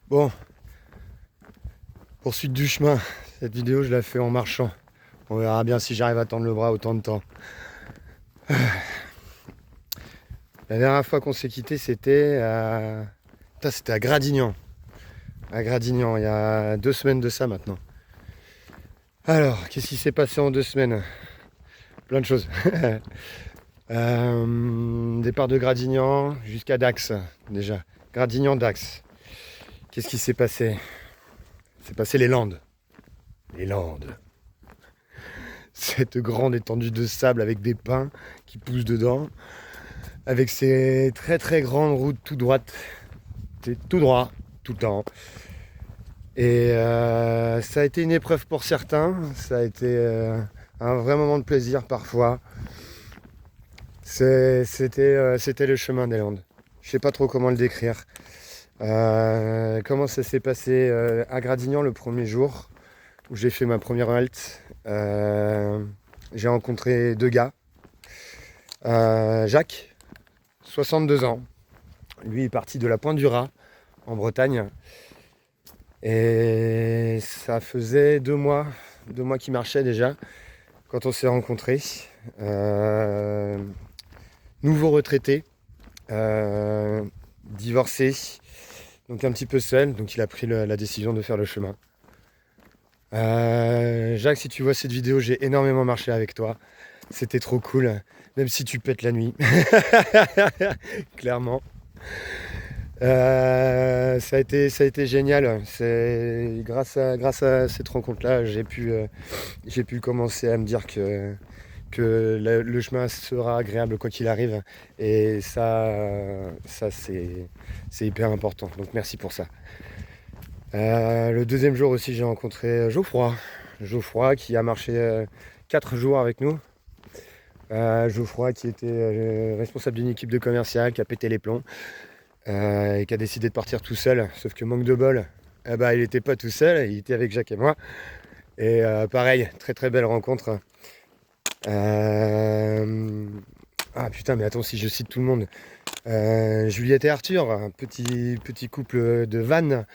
Bon, poursuite du chemin. Cette vidéo, je la fais en marchant. On verra bien si j'arrive à tendre le bras autant de temps. La dernière fois qu'on s'est quitté, c'était à Gradignan. À Gradignan, il y a 2 semaines de ça maintenant. Alors, qu'est-ce qui s'est passé en 2 semaines? Plein de choses. Départ de Gradignan jusqu'à Dax, déjà. Gradignan-Dax. Qu'est-ce qui s'est passé? C'est passé les Landes. Les Landes. Cette grande étendue de sable avec des pins qui poussent dedans. Avec ces très très grandes routes tout droites. C'est tout droit, tout le temps. Et ça a été une épreuve pour certains. Ça a été un vrai moment de plaisir parfois. C'était le chemin des Landes. Je sais pas trop comment le décrire. Comment ça s'est passé à Gradignan le premier jour où j'ai fait ma première halte. J'ai rencontré 2 gars. Jacques, 62 ans. Lui est parti de la Pointe du Raz, en Bretagne. Et ça faisait 2 mois qu'il marchait déjà quand on s'est rencontrés. Nouveau retraité, divorcé, donc un petit peu seul. Donc il a pris la décision de faire le chemin. Jacques, si tu vois cette vidéo, j'ai énormément marché avec toi. C'était trop cool, même si tu pètes la nuit. Clairement. Ça a été génial. C'est grâce à cette rencontre-là, j'ai pu commencer à me dire que le chemin sera agréable quoi qu'il arrive. Et ça c'est hyper important. Donc merci pour ça. Le deuxième jour aussi, j'ai rencontré Geoffroy qui a marché 4 jours avec nous. Geoffroy qui était responsable d'une équipe de commercial, qui a pété les plombs et qui a décidé de partir tout seul. Sauf que manque de bol, il n'était pas tout seul, il était avec Jacques et moi. Et pareil, très très belle rencontre. Ah putain, mais attends, si je cite tout le monde. Juliette et Arthur, un petit couple de vannes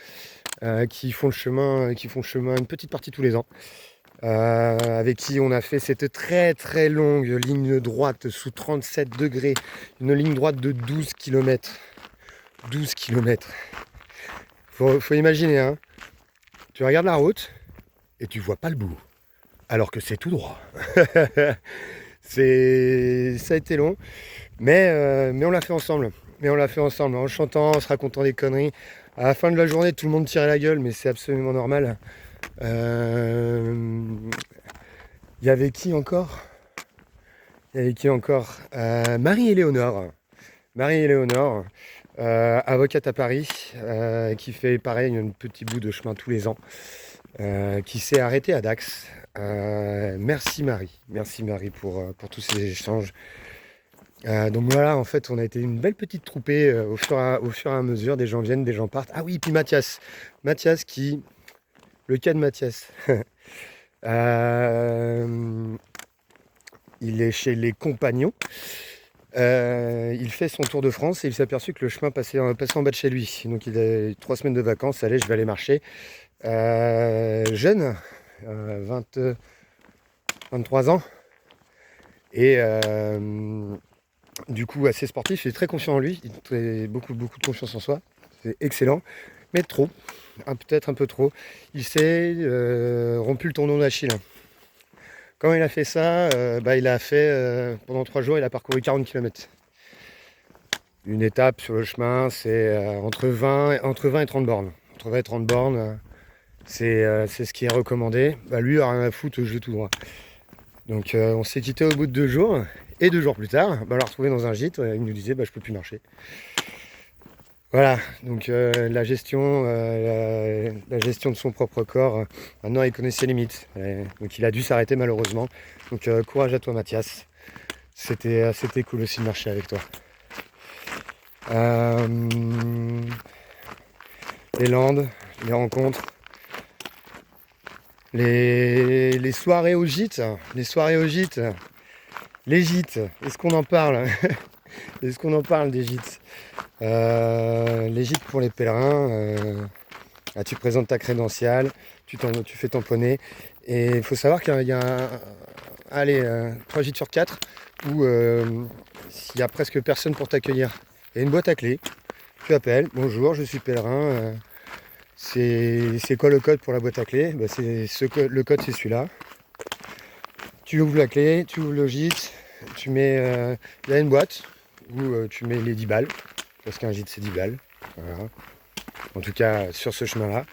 qui font le chemin une petite partie tous les ans. Avec qui on a fait cette très très longue ligne droite sous 37 degrés, une ligne droite de 12 km. 12 km. Faut imaginer, hein. Tu regardes la route et tu vois pas le bout, alors que c'est tout droit. Ça a été long, mais on l'a fait ensemble. En chantant, en se racontant des conneries. À la fin de la journée, tout le monde tirait la gueule, mais c'est absolument normal. Il y avait qui encore? Marie-Éléonore. Marie-Éléonore, avocate à Paris, qui fait pareil un petit bout de chemin tous les ans, qui s'est arrêtée à Dax. Merci Marie pour tous ces échanges. Donc voilà, en fait, on a été une belle petite troupée au fur et à mesure. Des gens viennent, des gens partent. Ah oui, puis Mathias, le cas de Mathias. Il est chez les Compagnons. Il fait son tour de France et il s'est aperçu que le chemin passait en bas de chez lui. Donc il a 3 semaines de vacances. Allez, je vais aller marcher. Jeune, 23 ans. Et du coup, assez sportif. Il est très confiant en lui. Il a beaucoup de confiance en soi. C'est excellent. Mais trop. Peut-être un peu trop. Il s'est rompu le tendon d'Achille. Quand il a fait ça, il a fait pendant 3 jours, il a parcouru 40 km. Une étape sur le chemin, c'est entre 20 et 30 bornes. Entre 20 et 30 bornes, c'est ce qui est recommandé. Lui, il a rien à foutre, je vais tout droit. Donc on s'est quitté au bout de 2 jours. Et 2 jours plus tard, on l'a retrouvé dans un gîte. Il nous disait, je peux plus marcher. Voilà, donc la gestion de son propre corps, maintenant il connaît ses limites. Donc il a dû s'arrêter malheureusement. Donc courage à toi Mathias. C'était cool aussi de marcher avec toi. Les Landes, les rencontres, les soirées au gîte, les gîtes, est-ce qu'on en parle? Est-ce qu'on en parle des gîtes? Les gîtes pour les pèlerins, tu présentes ta crédentiale, tu fais tamponner. Et il faut savoir qu'il y a allez, 3 gîtes sur 4 où il n'y a presque personne pour t'accueillir. Il y a une boîte à clés, tu appelles, bonjour, je suis pèlerin, c'est quoi le code pour la boîte à clés? Bah, le code c'est celui-là. Tu ouvres la clé, tu ouvres le gîte, il y a une boîte où tu mets les 10 balles, parce qu'un gîte c'est 10 balles, voilà. En tout cas sur ce chemin-là.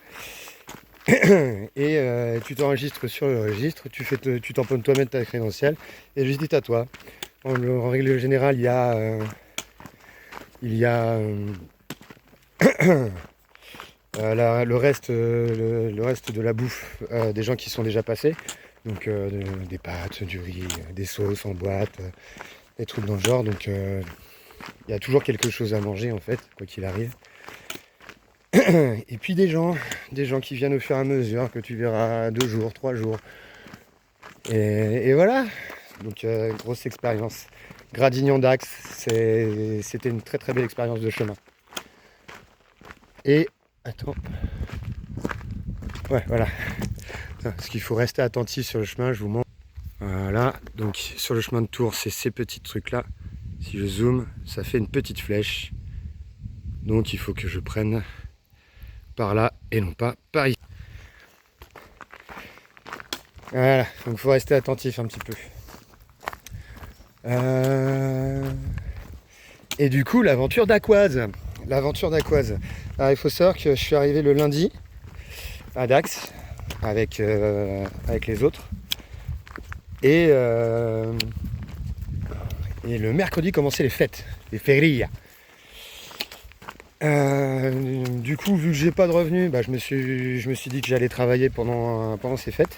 Et tu t'enregistres sur le registre, tu tamponnes toi-même ta crédentiale et le gîte est à toi. En règle générale, il y a le reste de la bouffe des gens qui sont déjà passés. Donc des pâtes, du riz, des sauces en boîte, des trucs dans le genre. Donc il y a toujours quelque chose à manger en fait, quoi qu'il arrive. Et puis des gens qui viennent au fur et à mesure, que tu verras 2 jours, 3 jours. Et voilà. Donc grosse expérience. Gradignan d'Axe, c'était une très très belle expérience de chemin. Et attends. Ouais, voilà. Parce qu'il faut rester attentif sur le chemin, je vous montre. Voilà, donc sur le chemin de Tours, c'est ces petits trucs là. Si je zoome, ça fait une petite flèche. Donc il faut que je prenne par là et non pas par ici. Voilà, donc il faut rester attentif un petit peu. Et du coup, l'aventure d'Aquoise. Alors, il faut savoir que je suis arrivé le lundi à Dax avec les autres. Et le mercredi commençaient les fêtes, les férias. Du coup, vu que j'ai pas de revenus, je me suis dit que j'allais travailler pendant ces fêtes.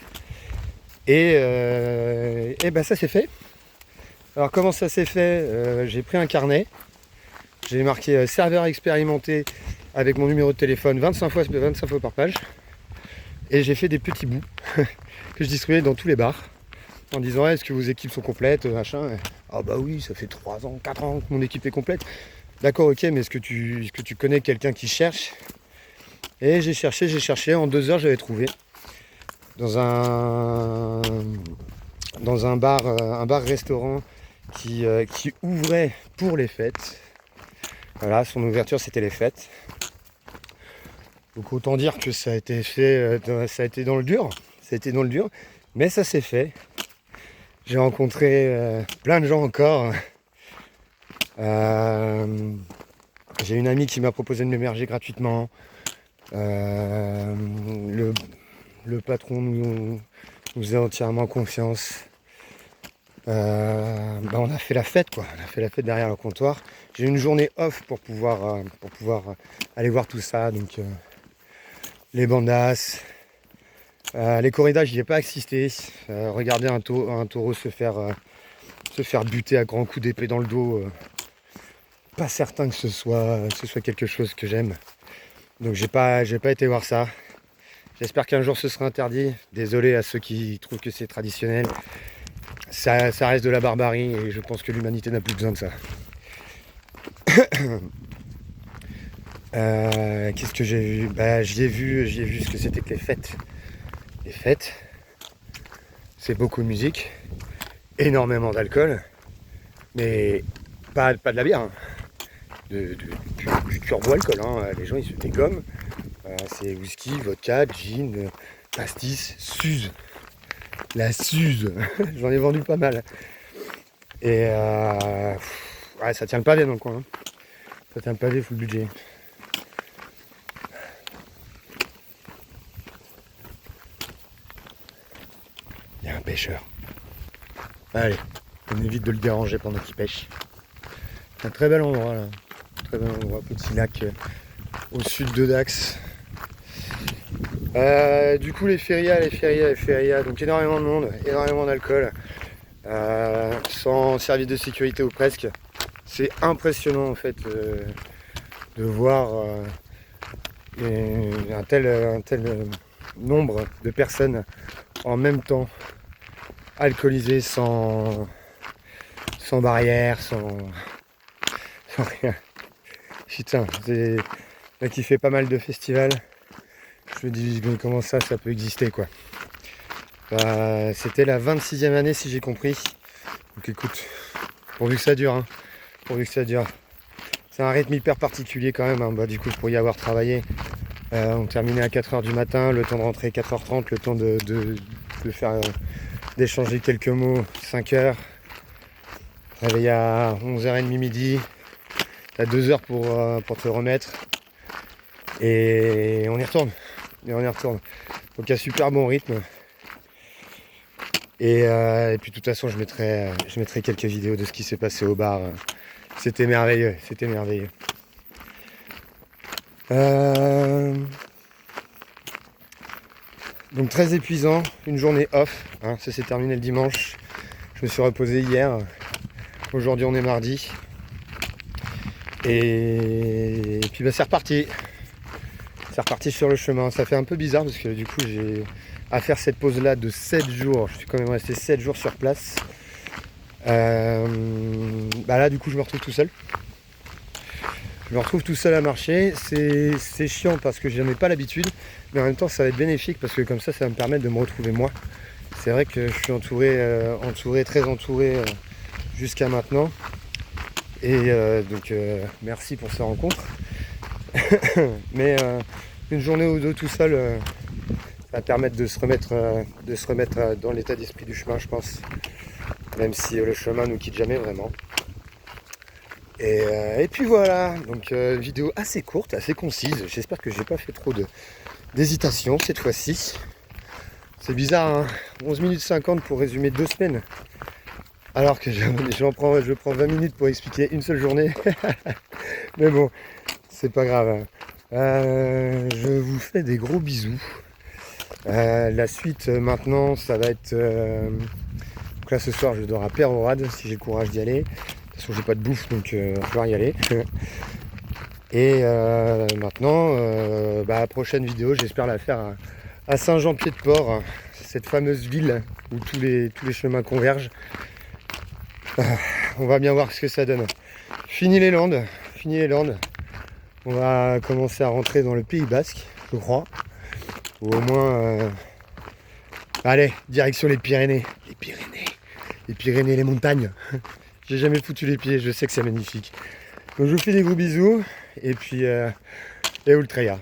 Et ça s'est fait. Alors comment ça s'est fait? J'ai pris un carnet, j'ai marqué serveur expérimenté avec mon numéro de téléphone 25 fois par page. Et j'ai fait des petits bouts que je distribuais dans tous les bars en disant est-ce que vos équipes sont complètes, machin. Ah bah oui, ça fait 3 ans, 4 ans que mon équipe est complète. D'accord, ok, mais est-ce que tu connais quelqu'un qui cherche? Et j'ai cherché, en 2 heures j'avais trouvé. Dans un bar-restaurant qui ouvrait pour les fêtes. Voilà, son ouverture c'était les fêtes. Donc autant dire que ça a été fait, ça a été dans le dur. Mais ça s'est fait. J'ai rencontré plein de gens encore. J'ai une amie qui m'a proposé de m'héberger gratuitement. Le patron nous a entièrement confiance. On a fait la fête quoi. On a fait la fête derrière le comptoir. J'ai eu une journée off pour pouvoir aller voir tout ça. Donc les bandas, les corridas, j'y ai pas assisté. Regarder un taureau se faire buter à grands coups d'épée dans le dos. Pas certain que ce soit quelque chose que j'aime. Donc j'ai pas été voir ça. J'espère qu'un jour ce sera interdit. Désolé à ceux qui trouvent que c'est traditionnel. Ça reste de la barbarie et je pense que l'humanité n'a plus besoin de ça. Qu'est-ce que j'ai vu? J'ai vu ce que c'était que les fêtes. Les fêtes, c'est beaucoup de musique, énormément d'alcool, mais pas de la bière, hein. Du turbo alcool, hein. Les gens ils se dégomment. C'est whisky, vodka, gin, pastis, Suze. La Suze, j'en ai vendu pas mal. Et ça tient le pavé dans le coin, hein. Ça tient le pavé full budget. Il y a un pêcheur. Allez, on évite de le déranger pendant qu'il pêche. C'est un très bel endroit là. Très bel endroit, petit lac au sud de Dax. Du coup les férias, donc énormément de monde, énormément d'alcool, sans service de sécurité ou presque. C'est impressionnant en fait de voir un tel nombre de personnes en même temps alcoolisées sans barrière, sans rien. Putain, là qui fait pas mal de festivals. Je me dis mais comment ça peut exister quoi. C'était la 26e année si j'ai compris. Donc écoute, pourvu que ça dure, hein. Pourvu que ça dure. C'est un rythme hyper particulier quand même, hein. Bah, du coup pour y avoir travaillé, on terminait à 4h du matin, le temps de rentrer 4h30, le temps de faire d'échanger quelques mots 5h. Réveillé à 11h30 midi. T'as 2 heures pour te remettre. Et on y retourne. Donc un super bon rythme. Et puis de toute façon je mettrai quelques vidéos de ce qui s'est passé au bar. C'était merveilleux. Donc très épuisant, une journée off, hein, ça s'est terminé le dimanche. Je me suis reposé hier. Aujourd'hui on est mardi. Et puis bah, c'est reparti. C'est reparti sur le chemin. Ça fait un peu bizarre parce que du coup j'ai à faire cette pause là de 7 jours. Je suis quand même resté 7 jours sur place. Bah là du coup je me retrouve tout seul. À marcher. C'est chiant parce que je n'en ai pas l'habitude. Mais en même temps ça va être bénéfique parce que comme ça va me permettre de me retrouver moi. C'est vrai que je suis très entouré jusqu'à maintenant. Et donc merci pour ces rencontres. Mais une journée ou deux tout seul, ça va permettre de se remettre dans l'état d'esprit du chemin, je pense. Même si le chemin nous quitte jamais vraiment. Et puis voilà, donc vidéo assez courte, assez concise. J'espère que j'ai pas fait trop d'hésitation cette fois-ci. C'est bizarre, hein, 11 minutes 50 pour résumer 2 semaines. Alors que je prends 20 minutes pour expliquer une seule journée. Mais bon, c'est pas grave. Je vous fais des gros bisous. La suite maintenant, ça va être... donc là ce soir je dors à Peyrehorade si j'ai le courage d'y aller. De toute façon j'ai pas de bouffe donc il va falloir y aller. Et maintenant, la prochaine vidéo j'espère la faire à Saint-Jean-Pied-de-Port, cette fameuse ville où tous les chemins convergent. On va bien voir ce que ça donne. Fini les Landes. On va commencer à rentrer dans le Pays Basque, je crois. Ou au moins... Allez, direction les Pyrénées. Les montagnes. J'ai jamais foutu les pieds, je sais que c'est magnifique. Donc je vous fais des gros bisous. Et puis... et Ultreya.